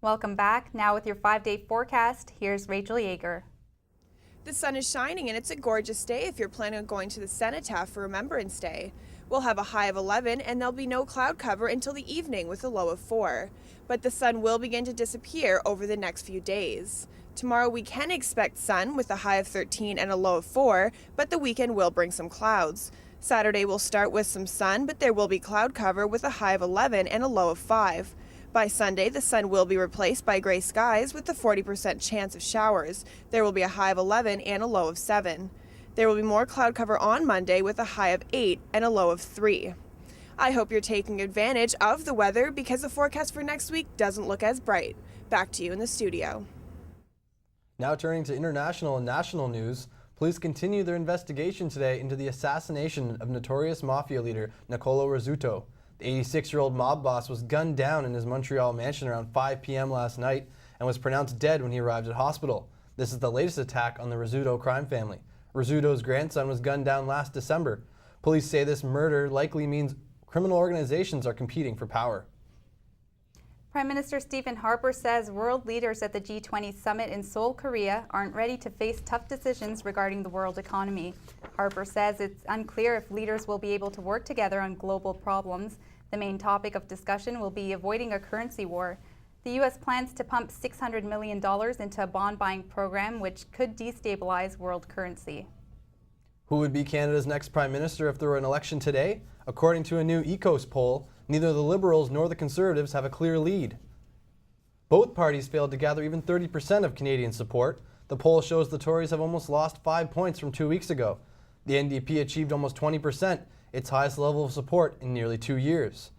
Welcome back. Now with your 5-day forecast, here's Rachel Yeager. The sun is shining and it's a gorgeous day if you're planning on going to the cenotaph for Remembrance Day. We'll have a high of 11 and there'll be no cloud cover until the evening with a low of 4. But the sun will begin to disappear over the next few days. Tomorrow we can expect sun with a high of 13 and a low of 4, but the weekend will bring some clouds. Saturday will start with some sun, but there will be cloud cover with a high of 11 and a low of 5. By Sunday, the sun will be replaced by gray skies with a 40% chance of showers. There will be a high of 11 and a low of 7. There will be more cloud cover on Monday with a high of 8 and a low of 3. I hope you're taking advantage of the weather because the forecast for next week doesn't look as bright. Back to you in the studio. Now turning to international and national news, police continue their investigation today into the assassination of notorious mafia leader Niccolo Rizzuto. The 86-year-old mob boss was gunned down in his Montreal mansion around 5 p.m. last night and was pronounced dead when he arrived at hospital. This is the latest attack on the Rizzuto crime family. Rizzuto's grandson was gunned down last December. Police say this murder likely means criminal organizations are competing for power. Prime Minister Stephen Harper says world leaders at the G20 summit in Seoul, Korea aren't ready to face tough decisions regarding the world economy. Harper says it's unclear if leaders will be able to work together on global problems. The main topic of discussion will be avoiding a currency war. The U.S. plans to pump $600 million into a bond buying program which could destabilize world currency. Who would be Canada's next Prime Minister if there were an election today? According to a new Ecos poll, neither the Liberals nor the Conservatives have a clear lead. Both parties failed to gather even 30% of Canadian support. The poll shows the Tories have almost lost 5 points from 2 weeks ago. The NDP achieved almost 20%, its highest level of support in nearly 2 years.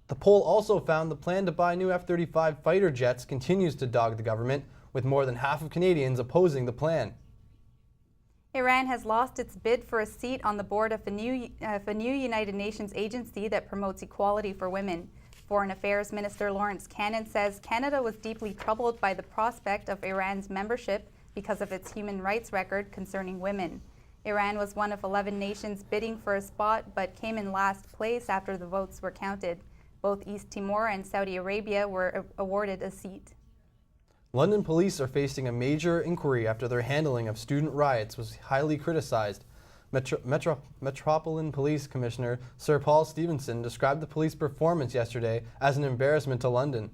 The poll also found the plan to buy new F-35 fighter jets continues to dog the government, with more than half of Canadians opposing the plan. Iran has lost its bid for a seat on the board of a new United Nations agency that promotes equality for women. Foreign Affairs Minister Lawrence Cannon says Canada was deeply troubled by the prospect of Iran's membership because of its human rights record concerning women. Iran was one of 11 nations bidding for a spot but came in last place after the votes were counted. Both East Timor and Saudi Arabia were awarded a seat. London police are facing a major inquiry after their handling of student riots was highly criticized. Metropolitan Police Commissioner Sir Paul Stevenson described the police performance yesterday as an embarrassment to London.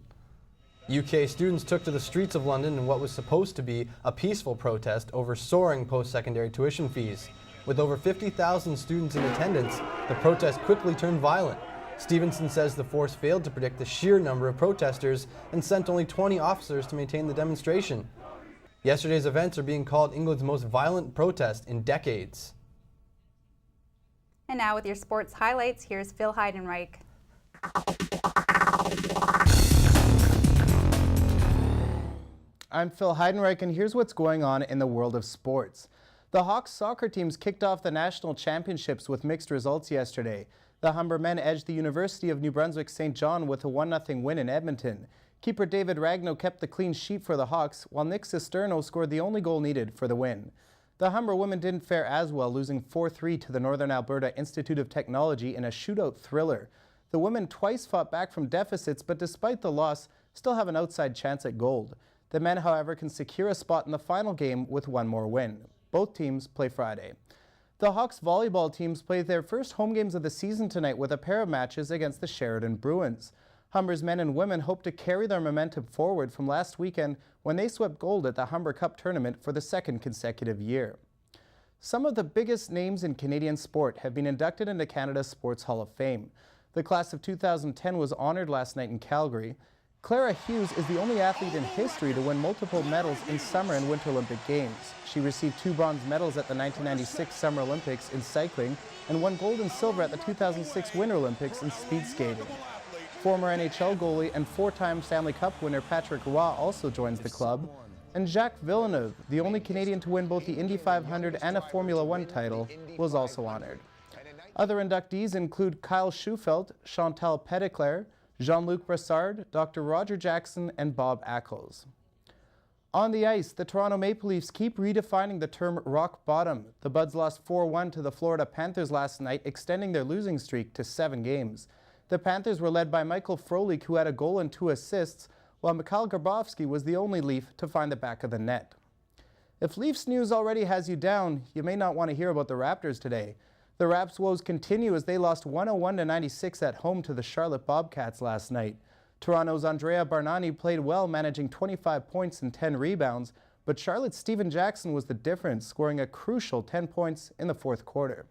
UK students took to the streets of London in what was supposed to be a peaceful protest over soaring post-secondary tuition fees. With over 50,000 students in attendance, the protest quickly turned violent. Stevenson says the force failed to predict the sheer number of protesters and sent only 20 officers to maintain the demonstration. Yesterday's events are being called England's most violent protest in decades. And now with your sports highlights, here's Phil Heidenreich. I'm Phil Heidenreich, and here's what's going on in the world of sports. The Hawks soccer teams kicked off the national championships with mixed results yesterday. The Humber men edged the University of New Brunswick St. John with a 1-0 win in Edmonton. Keeper David Ragno kept the clean sheet for the Hawks, while Nick Cisterno scored the only goal needed for the win. The Humber women didn't fare as well, losing 4-3 to the Northern Alberta Institute of Technology in a shootout thriller. The women twice fought back from deficits, but despite the loss, still have an outside chance at gold. The men, however, can secure a spot in the final game with one more win. Both teams play Friday. The Hawks volleyball teams play their first home games of the season tonight with a pair of matches against the Sheridan Bruins. Humber's men and women hope to carry their momentum forward from last weekend when they swept gold at the Humber Cup tournament for the second consecutive year. Some of the biggest names in Canadian sport have been inducted into Canada's Sports Hall of Fame. The class of 2010 was honored last night in Calgary. Clara Hughes is the only athlete in history to win multiple medals in Summer and Winter Olympic Games. She received 2 bronze medals at the 1996 Summer Olympics in cycling and won gold and silver at the 2006 Winter Olympics in speed skating. Former NHL goalie and 4-time Stanley Cup winner Patrick Roy also joins the club. And Jacques Villeneuve, the only Canadian to win both the Indy 500 and a Formula One title, was also honored. Other inductees include Kyle Schufelt, Chantal Petitclerc, Jean-Luc Brassard, Dr. Roger Jackson, and Bob Ackles. On the ice, the Toronto Maple Leafs keep redefining the term rock bottom. The Buds lost 4-1 to the Florida Panthers last night, extending their losing streak to 7 games. The Panthers were led by Michael Frolik, who had a goal and 2 assists, while Mikhail Grabovski was the only Leaf to find the back of the net. If Leafs news already has you down, you may not want to hear about the Raptors today. The Raps' woes continue as they lost 101-96 at home to the Charlotte Bobcats last night. Toronto's Andrea Bargnani played well, managing 25 points and 10 rebounds, but Charlotte's Stephen Jackson was the difference, scoring a crucial 10 points in the fourth quarter.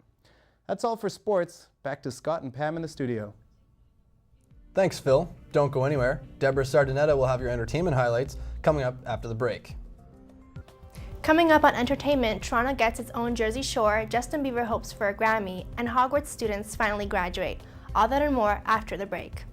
That's all for sports. Back to Scott and Pam in the studio. Thanks, Phil. Don't go anywhere. Deborah Sardinetta will have your entertainment highlights coming up after the break. Coming up on entertainment, Toronto gets its own Jersey Shore, Justin Bieber hopes for a Grammy, and Hogwarts students finally graduate. All that and more after the break.